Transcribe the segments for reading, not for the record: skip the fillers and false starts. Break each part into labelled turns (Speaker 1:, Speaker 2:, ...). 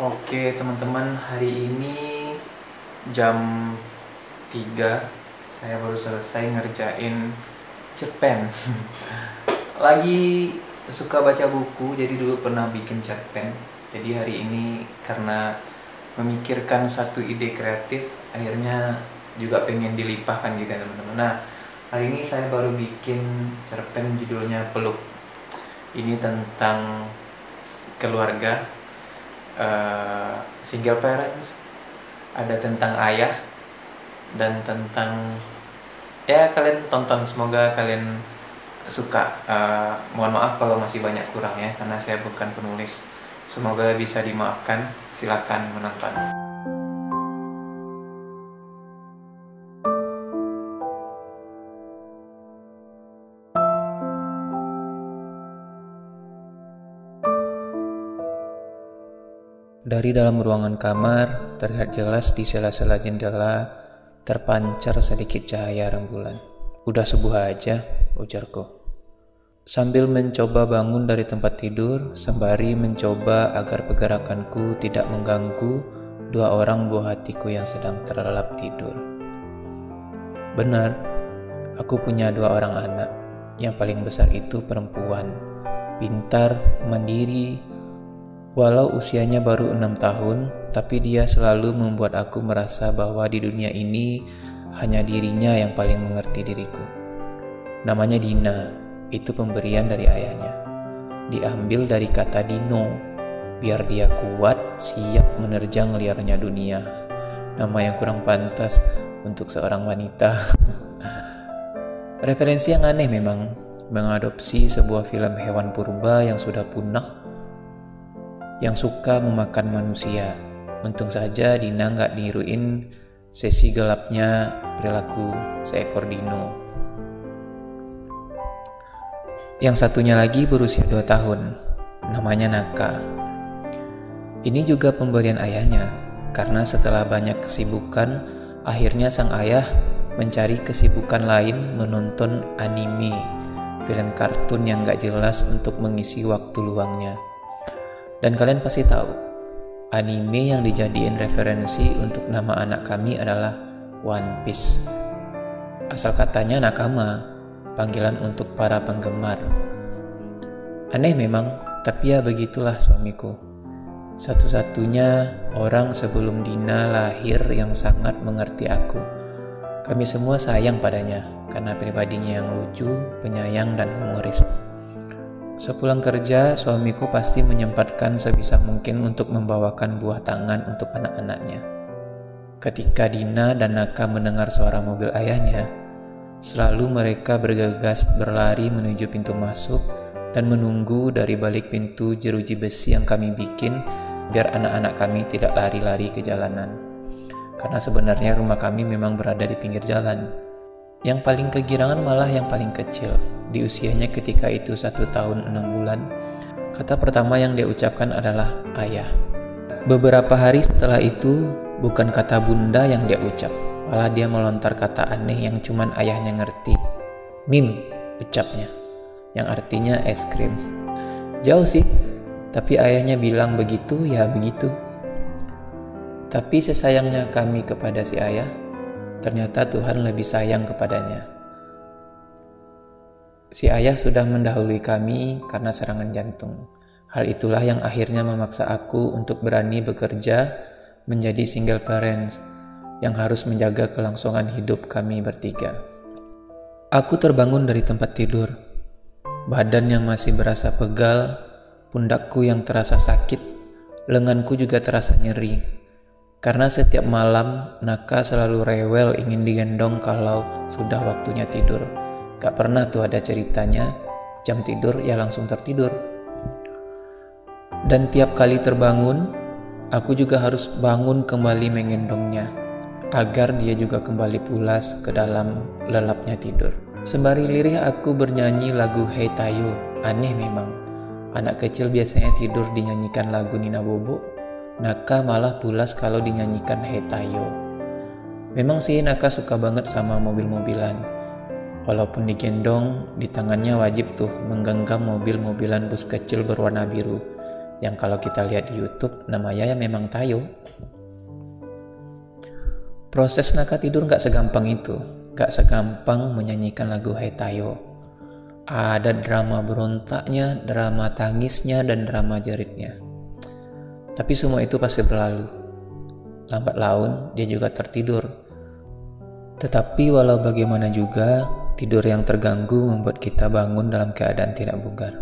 Speaker 1: Oke teman-teman, hari ini jam 3 saya baru selesai ngerjain cerpen. Lagi suka baca buku, jadi dulu pernah bikin cerpen. Jadi hari ini karena memikirkan satu ide kreatif, akhirnya juga pengen dilimpahkan gitu ya teman-teman. Nah, hari ini saya baru bikin cerpen judulnya Peluk. Ini tentang keluarga, single parents, ada tentang ayah, dan tentang kalian tonton, semoga kalian suka. Mohon maaf kalau masih banyak kurang ya, karena saya bukan penulis. Semoga bisa dimaafkan. Silakan menonton. Dari dalam ruangan kamar, terlihat jelas di sela-sela jendela terpancar sedikit cahaya rembulan. "Udah subuh aja," ujarku. Sambil mencoba bangun dari tempat tidur, sembari mencoba agar pergerakanku tidak mengganggu dua orang buah hatiku yang sedang terlelap tidur. Benar, aku punya dua orang anak. Yang paling besar itu perempuan, pintar, mandiri. Walau usianya baru 6 tahun, tapi dia selalu membuat aku merasa bahwa di dunia ini hanya dirinya yang paling mengerti diriku. Namanya Dina, itu pemberian dari ayahnya. Diambil dari kata dino, biar dia kuat, siap menerjang liarnya dunia. Nama yang kurang pantas untuk seorang wanita. Referensi yang aneh memang, mengadopsi sebuah film hewan purba yang sudah punah, yang suka memakan manusia. Untung saja Dina nggak niruin sesi gelapnya perilaku seekor dino. Yang satunya lagi berusia 2 tahun, namanya Naka. Ini juga pemberian ayahnya, karena setelah banyak kesibukan, akhirnya sang ayah mencari kesibukan lain menonton anime, film kartun yang gak jelas untuk mengisi waktu luangnya. Dan kalian pasti tahu, anime yang dijadiin referensi untuk nama anak kami adalah One Piece. Asal katanya nakama, panggilan untuk para penggemar. Aneh memang, tapi ya begitulah suamiku. Satu-satunya orang sebelum Dina lahir yang sangat mengerti aku. Kami semua sayang padanya, karena pribadinya yang lucu, penyayang, dan humoris. Sepulang kerja, suamiku pasti menyempatkan sebisa mungkin untuk membawakan buah tangan untuk anak-anaknya. Ketika Dina dan Naka mendengar suara mobil ayahnya, selalu mereka bergegas berlari menuju pintu masuk dan menunggu dari balik pintu jeruji besi yang kami bikin biar anak-anak kami tidak lari-lari ke jalanan. Karena sebenarnya rumah kami memang berada di pinggir jalan. Yang paling kegirangan malah yang paling kecil. Di usianya ketika itu 1 tahun 6 bulan, kata pertama yang dia ucapkan adalah ayah. Beberapa hari setelah itu, bukan kata bunda yang dia ucap, malah dia melontar kata aneh yang cuman ayahnya ngerti. Mim, ucapnya, yang artinya es krim. Jauh sih, tapi ayahnya bilang begitu ya begitu. Tapi sesayangnya kami kepada si ayah, ternyata Tuhan lebih sayang kepadanya. Si ayah sudah mendahului kami karena serangan jantung. Hal itulah yang akhirnya memaksa aku untuk berani bekerja menjadi single parents yang harus menjaga kelangsungan hidup kami bertiga. Aku terbangun dari tempat tidur. Badan yang masih berasa pegal, pundakku yang terasa sakit, lenganku juga terasa nyeri. Karena setiap malam, Naka selalu rewel ingin digendong kalau sudah waktunya tidur. Gak pernah tuh ada ceritanya, jam tidur ya langsung tertidur. Dan tiap kali terbangun, aku juga harus bangun kembali menggendongnya, agar dia juga kembali pulas ke dalam lelapnya tidur. Sembari lirih aku bernyanyi lagu Hey Tayo. Aneh memang, anak kecil biasanya tidur dinyanyikan lagu Nina Bobo, Naka malah pulas kalau dinyanyikan Hey Tayo. Memang sih Naka suka banget sama mobil-mobilan. Walaupun digendong, di tangannya wajib tuh menggenggam mobil-mobilan bus kecil berwarna biru yang kalau kita lihat di YouTube namanya ya memang Tayo. Proses Naka tidur gak segampang itu, gak segampang menyanyikan lagu Hai Tayo. Ada drama berontaknya, drama tangisnya, dan drama jeritnya. Tapi semua itu pasti berlalu. Lambat laun dia juga tertidur. Tetapi walau bagaimana juga, tidur yang terganggu membuat kita bangun dalam keadaan tidak bugar.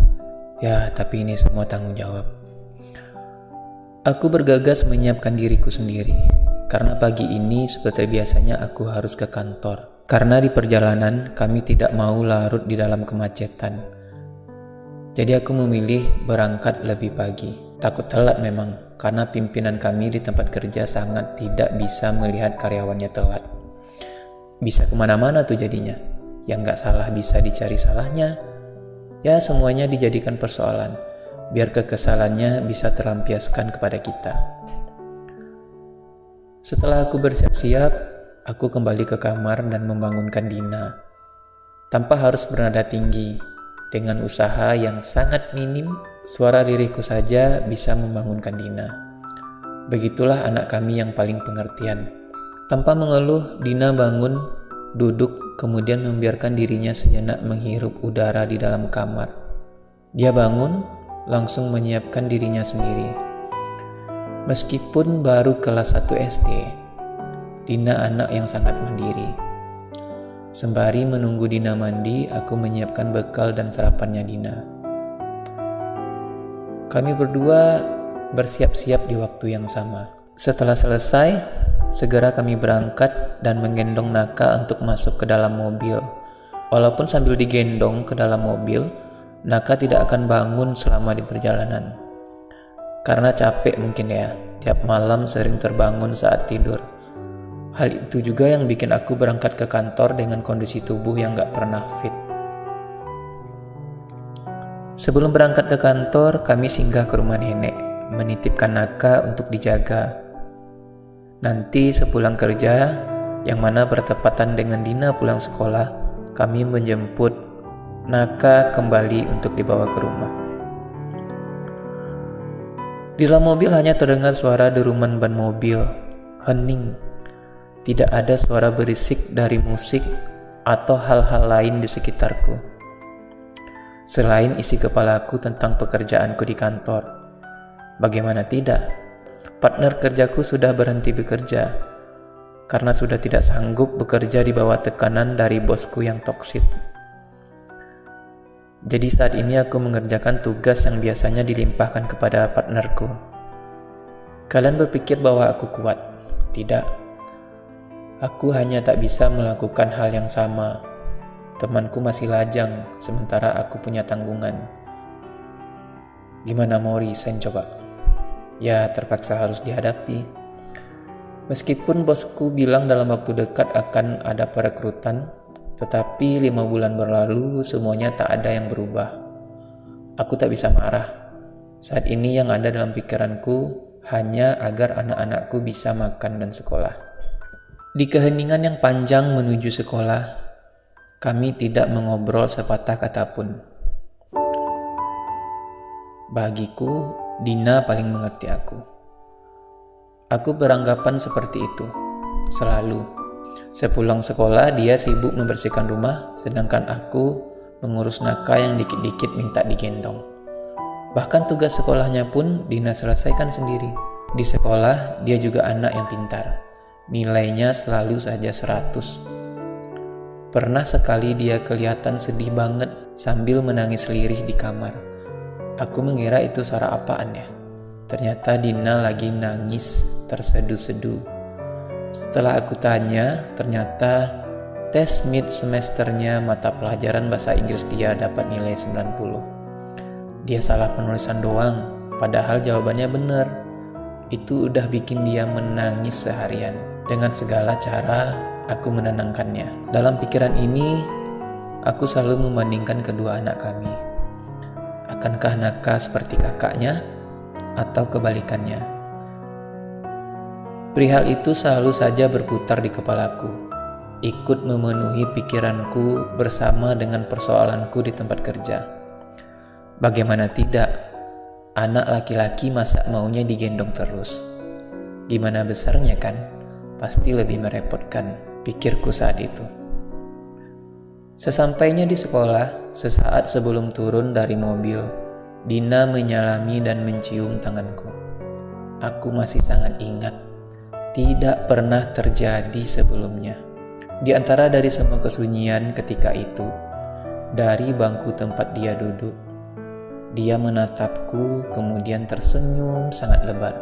Speaker 1: Ya, tapi ini semua tanggung jawab. Aku bergegas menyiapkan diriku sendiri. Karena pagi ini seperti biasanya aku harus ke kantor. Karena di perjalanan kami tidak mau larut di dalam kemacetan. Jadi aku memilih berangkat lebih pagi. Takut telat memang, karena pimpinan kami di tempat kerja sangat tidak bisa melihat karyawannya telat. Bisa kemana-mana tuh jadinya. Yang gak salah bisa dicari salahnya. Ya semuanya dijadikan persoalan, biar kekesalannya bisa terlampiaskan kepada kita. Setelah aku bersiap-siap, aku kembali ke kamar dan membangunkan Dina. Tanpa harus bernada tinggi, dengan usaha yang sangat minim, suara lirihku saja bisa membangunkan Dina. Begitulah anak kami yang paling pengertian. Tanpa mengeluh, Dina bangun, duduk, kemudian membiarkan dirinya sejenak menghirup udara di dalam kamar. Dia bangun, langsung menyiapkan dirinya sendiri. Meskipun baru kelas 1 SD, Dina anak yang sangat mandiri. Sembari menunggu Dina mandi, aku menyiapkan bekal dan sarapannya Dina. Kami berdua bersiap-siap di waktu yang sama. Setelah selesai, segera kami berangkat dan menggendong Naka untuk masuk ke dalam mobil. Walaupun sambil digendong ke dalam mobil, Naka tidak akan bangun selama di perjalanan. Karena capek mungkin ya, tiap malam sering terbangun saat tidur. Hal itu juga yang bikin aku berangkat ke kantor dengan kondisi tubuh yang gak pernah fit. Sebelum berangkat ke kantor, kami singgah ke rumah nenek, menitipkan Naka untuk dijaga. Nanti sepulang kerja, yang mana bertepatan dengan Dina pulang sekolah, kami menjemput Naka kembali untuk dibawa ke rumah. Di dalam mobil hanya terdengar suara deruman ban mobil, hening. Tidak ada suara berisik dari musik atau hal-hal lain di sekitarku. Selain isi kepalaku tentang pekerjaanku di kantor. Bagaimana tidak? Partner kerjaku sudah berhenti bekerja karena sudah tidak sanggup bekerja di bawah tekanan dari bosku yang toksik. Jadi saat ini aku mengerjakan tugas yang biasanya dilimpahkan kepada partnerku. Kalian berpikir bahwa aku kuat? Tidak. Aku hanya tak bisa melakukan hal yang sama. Temanku masih lajang, sementara aku punya tanggungan. Gimana mau resign coba? Ya terpaksa harus dihadapi. Meskipun bosku bilang dalam waktu dekat akan ada perekrutan, tetapi 5 bulan berlalu semuanya tak ada yang berubah. Aku tak bisa marah. Saat ini yang ada dalam pikiranku hanya agar anak-anakku bisa makan dan sekolah. Di keheningan yang panjang menuju sekolah, kami tidak mengobrol sepatah kata pun. Bagiku, Dina paling mengerti aku. Aku beranggapan seperti itu, selalu. Sepulang sekolah, dia sibuk membersihkan rumah, sedangkan aku mengurus Naka yang dikit-dikit minta digendong. Bahkan tugas sekolahnya pun Dina selesaikan sendiri. Di sekolah, dia juga anak yang pintar. Nilainya selalu saja 100. Pernah sekali dia kelihatan sedih banget sambil menangis lirih di kamar. Aku mengira itu suara apaan ya. Ternyata Dina lagi nangis terseduh-seduh. Setelah aku tanya, ternyata tes mid semesternya mata pelajaran bahasa Inggris dia dapat nilai 90. Dia salah penulisan doang, padahal jawabannya benar. Itu udah bikin dia menangis seharian. Dengan segala cara, aku menenangkannya. Dalam pikiran ini, aku selalu membandingkan kedua anak kami. Akankah Naka seperti kakaknya, atau kebalikannya? Perihal itu selalu saja berputar di kepalaku, ikut memenuhi pikiranku bersama dengan persoalanku di tempat kerja. Bagaimana tidak? Anak laki-laki masa maunya digendong terus? Gimana besarnya kan? Pasti lebih merepotkan, pikirku saat itu. Sesampainya di sekolah, sesaat sebelum turun dari mobil, Dina menyalami dan mencium tanganku. Aku masih sangat ingat, tidak pernah terjadi sebelumnya. Di antara dari semua kesunyian ketika itu, dari bangku tempat dia duduk, dia menatapku kemudian tersenyum sangat lebar,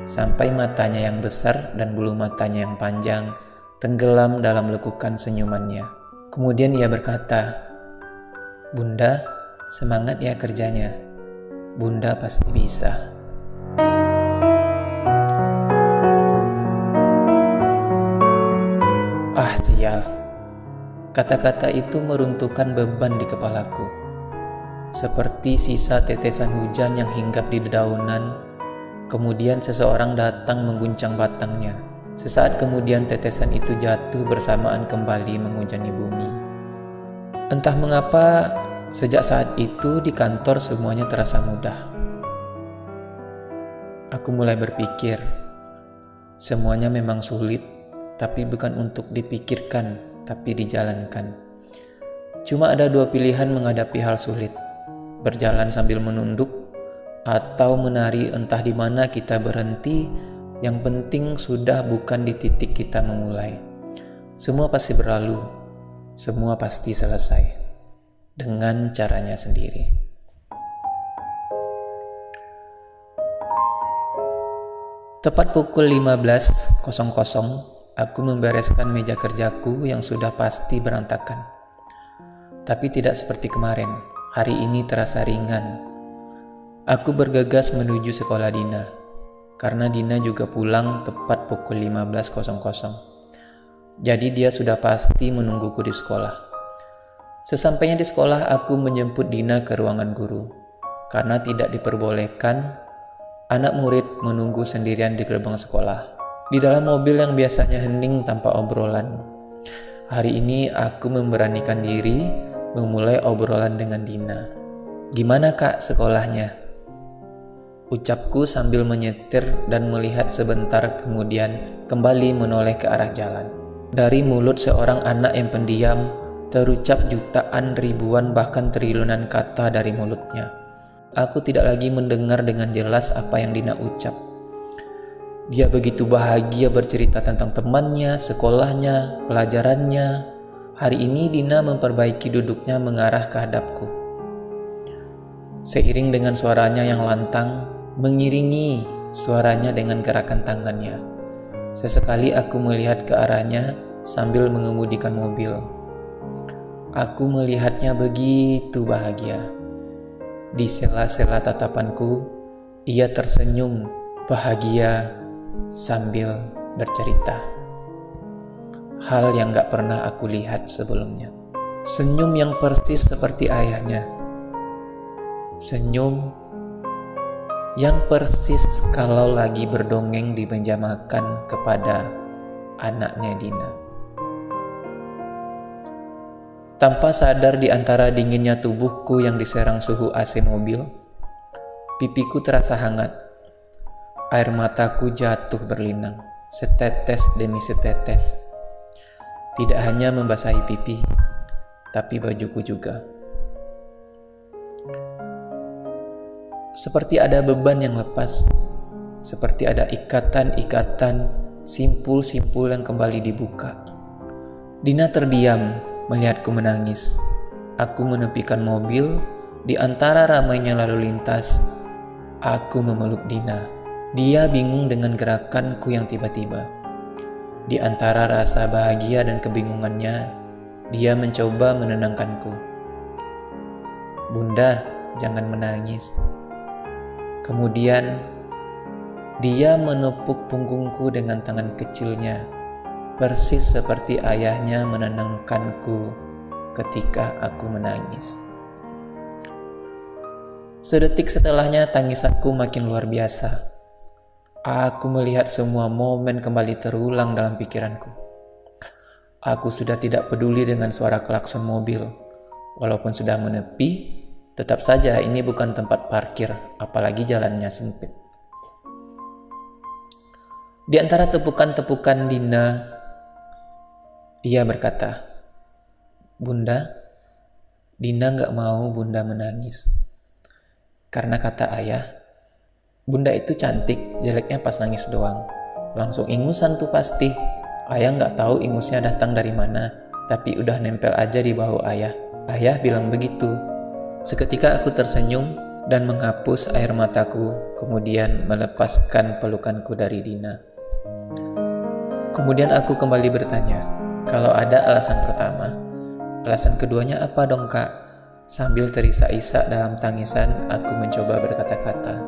Speaker 1: sampai matanya yang besar dan bulu matanya yang panjang tenggelam dalam lekukan senyumannya. Kemudian ia berkata, "Bunda, semangat ya kerjanya. Bunda pasti bisa." Ah, sial. Kata-kata itu meruntuhkan beban di kepalaku. Seperti sisa tetesan hujan yang hinggap di dedaunan, kemudian seseorang datang mengguncang batangnya. Sesaat kemudian tetesan itu jatuh bersamaan kembali menghujani bumi. Entah mengapa, sejak saat itu di kantor semuanya terasa mudah. Aku mulai berpikir, semuanya memang sulit, tapi bukan untuk dipikirkan, tapi dijalankan. Cuma ada dua pilihan menghadapi hal sulit, berjalan sambil menunduk, atau menari entah di mana kita berhenti. Yang penting sudah bukan di titik kita memulai. Semua pasti berlalu, semua pasti selesai, dengan caranya sendiri. Tepat pukul 15.00, aku membereskan meja kerjaku yang sudah pasti berantakan. Tapi tidak seperti kemarin, hari ini terasa ringan. Aku bergegas menuju sekolah Dina, karena Dina juga pulang tepat pukul 15.00. Jadi dia sudah pasti menungguku di sekolah. Sesampainya di sekolah, aku menjemput Dina ke ruangan guru, karena tidak diperbolehkan anak murid menunggu sendirian di gerbang sekolah. Di dalam mobil yang biasanya hening tanpa obrolan, hari ini aku memberanikan diri memulai obrolan dengan Dina. "Gimana kak sekolahnya?" ucapku sambil menyetir dan melihat sebentar kemudian kembali menoleh ke arah jalan. Dari mulut seorang anak yang pendiam terucap jutaan, ribuan, bahkan triliunan kata dari mulutnya. Aku tidak lagi mendengar dengan jelas apa yang Dina ucap. Dia begitu bahagia bercerita tentang temannya, sekolahnya, pelajarannya. Hari ini Dina memperbaiki duduknya mengarah ke hadapku. Seiring dengan suaranya yang lantang, mengiringi suaranya dengan gerakan tangannya. Sesekali aku melihat ke arahnya sambil mengemudikan mobil. Aku melihatnya begitu bahagia. Di sela-sela tatapanku, ia tersenyum bahagia sambil bercerita. Hal yang gak pernah aku lihat sebelumnya. Senyum yang persis seperti ayahnya. Senyum yang persis kalau lagi berdongeng di meja makan kepada anaknya Dina. Tanpa sadar di antara dinginnya tubuhku yang diserang suhu AC mobil, pipiku terasa hangat. Air mataku jatuh berlinang, setetes demi setetes. Tidak hanya membasahi pipi, tapi bajuku juga. Seperti ada beban yang lepas, seperti ada ikatan-ikatan, simpul-simpul yang kembali dibuka. Dina terdiam melihatku menangis. Aku menepikan mobil, di antara ramainya lalu lintas, aku memeluk Dina. Dia bingung dengan gerakanku yang tiba-tiba. Di antara rasa bahagia dan kebingungannya, dia mencoba menenangkanku. "Bunda, jangan menangis." Kemudian, dia menepuk punggungku dengan tangan kecilnya, persis seperti ayahnya menenangkanku ketika aku menangis. Sedetik setelahnya, tangisanku makin luar biasa. Aku melihat semua momen kembali terulang dalam pikiranku. Aku sudah tidak peduli dengan suara klakson mobil. Walaupun sudah menepi, Tetap saja ini bukan tempat parkir, apalagi jalannya sempit. Di antara tepukan-tepukan Dina, ia berkata, "Bunda, Dina gak mau Bunda menangis." Karena kata ayah, Bunda itu cantik, jeleknya pas nangis doang. Langsung ingusan tuh pasti. Ayah gak tahu ingusnya datang dari mana, tapi udah nempel aja di bahu ayah. Ayah bilang begitu. Seketika aku tersenyum dan menghapus air mataku, kemudian melepaskan pelukanku dari Dina. Kemudian aku kembali bertanya, kalau ada alasan pertama, alasan keduanya apa dong kak? Sambil terisak-isak dalam tangisan, aku mencoba berkata-kata.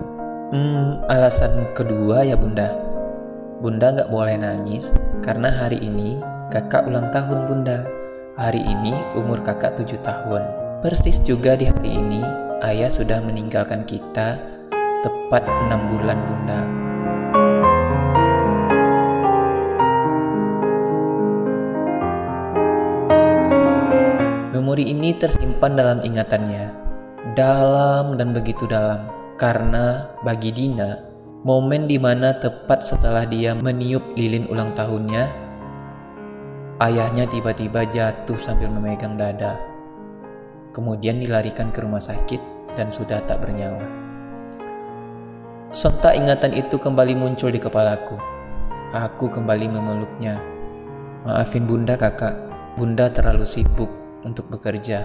Speaker 1: Alasan kedua ya bunda. Bunda gak boleh nangis, karena hari ini kakak ulang tahun bunda. Hari ini umur kakak 7 tahun. Persis juga di hari ini, ayah sudah meninggalkan kita tepat 6 bulan bunda. Memori ini tersimpan dalam ingatannya, dalam dan begitu dalam, karena bagi Dina, momen dimana tepat setelah dia meniup lilin ulang tahunnya, ayahnya tiba-tiba jatuh sambil memegang dada. Kemudian dilarikan ke rumah sakit dan sudah tak bernyawa. Sontak ingatan itu kembali muncul di kepalaku. Aku kembali memeluknya. Maafin bunda kakak, bunda terlalu sibuk untuk bekerja.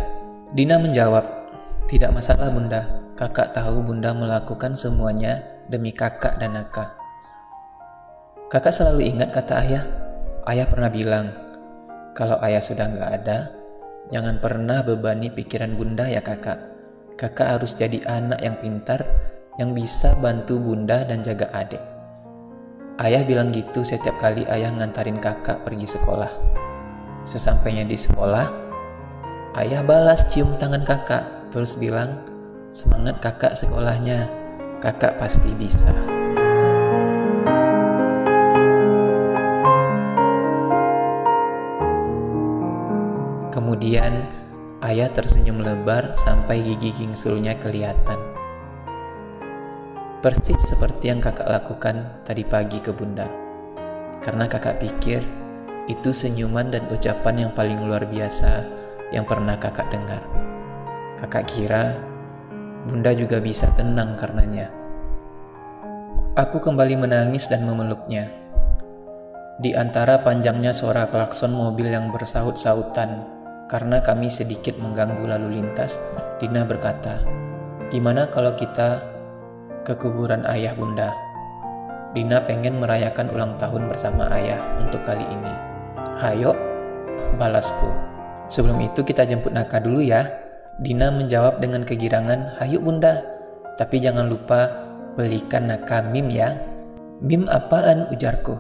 Speaker 1: Dina menjawab, tidak masalah bunda, kakak tahu bunda melakukan semuanya demi kakak dan Naka. Kakak selalu ingat kata ayah. Ayah pernah bilang, kalau ayah sudah gak ada, jangan pernah bebani pikiran bunda ya kakak. Kakak harus jadi anak yang pintar, yang bisa bantu bunda dan jaga adik. Ayah bilang gitu setiap kali ayah ngantarin kakak pergi sekolah. Sesampainya di sekolah, ayah balas cium tangan kakak, terus bilang, semangat kakak sekolahnya, kakak pasti bisa. Kemudian, ayah tersenyum lebar sampai gigi gingsulnya kelihatan. Persis seperti yang kakak lakukan tadi pagi ke bunda. Karena kakak pikir, itu senyuman dan ucapan yang paling luar biasa yang pernah kakak dengar. Kakak kira bunda juga bisa tenang karenanya. Aku kembali menangis dan memeluknya. Di antara panjangnya suara klakson mobil yang bersaut-sautan karena kami sedikit mengganggu lalu lintas, Dina berkata, gimana kalau kita ke kuburan ayah bunda? Dina pengen merayakan ulang tahun bersama ayah untuk kali ini. Hayo, balasku. Sebelum itu kita jemput Naka dulu ya. Dina menjawab dengan kegirangan, hayu bunda. Tapi jangan lupa belikan Naka mim ya. Mim apaan ujarku?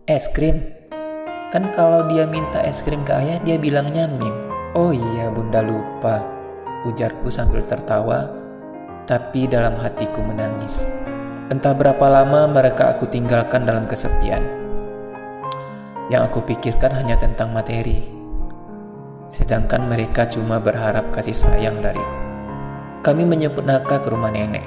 Speaker 1: Es krim. Kan kalau dia minta es krim ke ayah dia bilangnya mim. Oh iya bunda lupa, ujarku sambil tertawa. Tapi dalam hatiku menangis. Entah berapa lama mereka aku tinggalkan dalam kesepian. Yang aku pikirkan hanya tentang materi. Sedangkan mereka cuma berharap kasih sayang dariku. Kami menjemput Naka ke rumah nenek.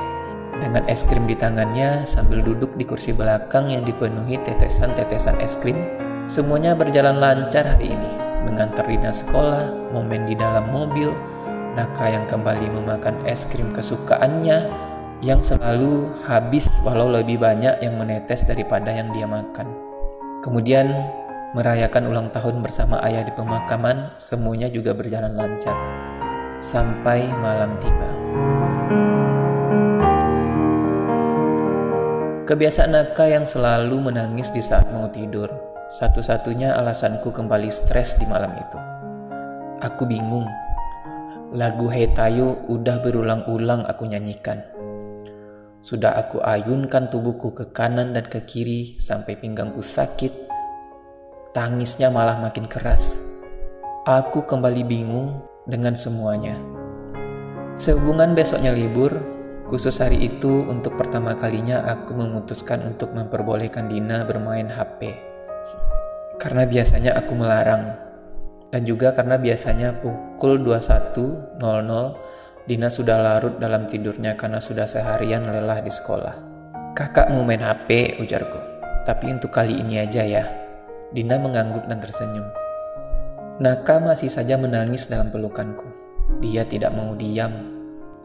Speaker 1: Dengan es krim di tangannya sambil duduk di kursi belakang yang dipenuhi tetesan-tetesan es krim. Semuanya berjalan lancar hari ini. Mengantar Dina sekolah, momen di dalam mobil, Naka yang kembali memakan es krim kesukaannya yang selalu habis walau lebih banyak yang menetes daripada yang dia makan. Kemudian merayakan ulang tahun bersama ayah di pemakaman, semuanya juga berjalan lancar. Sampai malam tiba. Kebiasaan Naka yang selalu menangis di saat mau tidur. Satu-satunya alasanku kembali stres di malam itu. Aku bingung. Lagu Hetayu udah berulang-ulang aku nyanyikan. Sudah aku ayunkan tubuhku ke kanan dan ke kiri sampai pinggangku sakit. Tangisnya malah makin keras. Aku kembali bingung dengan semuanya. Sehubungan besoknya libur, khusus hari itu untuk pertama kalinya aku memutuskan untuk memperbolehkan Dina bermain HP. Karena biasanya aku melarang. Dan juga karena biasanya pukul 21.00 Dina sudah larut dalam tidurnya karena sudah seharian lelah di sekolah. "Kakak mau main HP," ujarku. "Tapi untuk kali ini aja ya." Dina mengangguk dan tersenyum. Naka masih saja menangis dalam pelukanku. Dia tidak mau diam,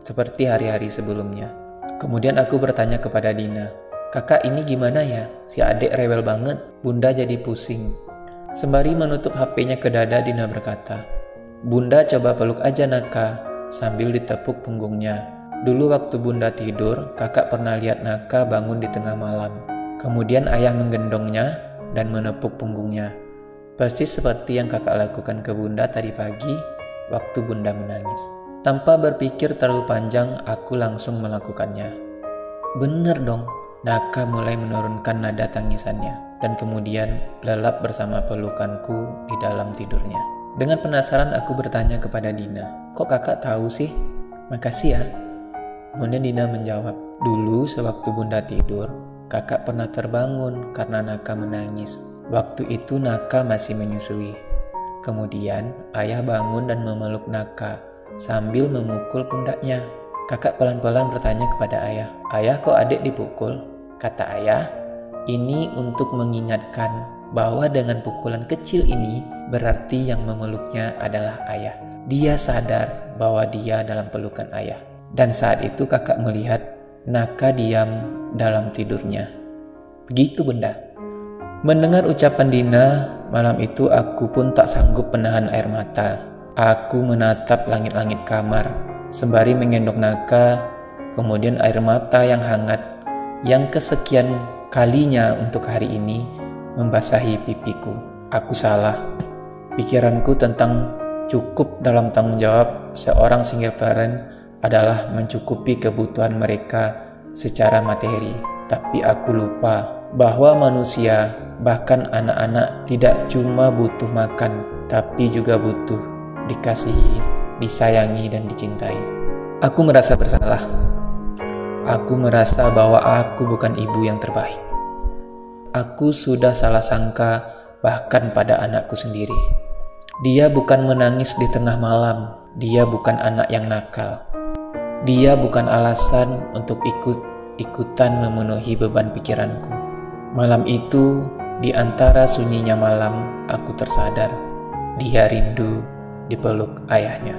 Speaker 1: seperti hari-hari sebelumnya. Kemudian aku bertanya kepada Dina, "Kakak ini gimana ya? Si adik rewel banget." Bunda jadi pusing. Sembari menutup HP-nya ke dada, Dina berkata, "Bunda coba peluk aja Naka," sambil ditepuk punggungnya. Dulu waktu Bunda tidur, kakak pernah lihat Naka bangun di tengah malam. Kemudian ayah menggendongnya dan menepuk punggungnya. Persis seperti yang kakak lakukan ke Bunda tadi pagi waktu Bunda menangis. Tanpa berpikir terlalu panjang, aku langsung melakukannya. Bener dong, Naka mulai menurunkan nada tangisannya dan kemudian lelap bersama pelukanku di dalam tidurnya. Dengan penasaran aku bertanya kepada Dina, "Kok kakak tahu sih?" "Makasih ya." Kemudian Dina menjawab, "Dulu sewaktu Bunda tidur, kakak pernah terbangun karena Naka menangis. Waktu itu Naka masih menyusui. Kemudian ayah bangun dan memeluk Naka sambil memukul pundaknya. Kakak pelan-pelan bertanya kepada ayah, 'Ayah, kok adik dipukul?' Kata ayah, 'Ini untuk mengingatkan bahwa dengan pukulan kecil ini berarti yang memeluknya adalah ayah.' Dia sadar bahwa dia dalam pelukan ayah. Dan saat itu kakak melihat Naka diam dalam tidurnya. Begitu Bunda." Mendengar ucapan Dina, malam itu aku pun tak sanggup menahan air mata. Aku menatap langit-langit kamar, sembari menggendong Naka, kemudian air mata yang hangat, yang kesekian kalinya untuk hari ini, membasahi pipiku. Aku salah. Pikiranku tentang cukup dalam tanggung jawab seorang single parent adalah mencukupi kebutuhan mereka secara materi. Tapi aku lupa bahwa manusia, bahkan anak-anak, tidak cuma butuh makan, tapi juga butuh dikasihi, disayangi, dan dicintai. Aku merasa bersalah. Aku merasa bahwa aku bukan ibu yang terbaik. Aku sudah salah sangka bahkan pada anakku sendiri. Dia bukan menangis di tengah malam. Dia bukan anak yang nakal. Dia bukan alasan untuk ikut-ikutan memenuhi beban pikiranku. Malam itu, di antara sunyinya malam, aku tersadar. Dia rindu dipeluk ayahnya.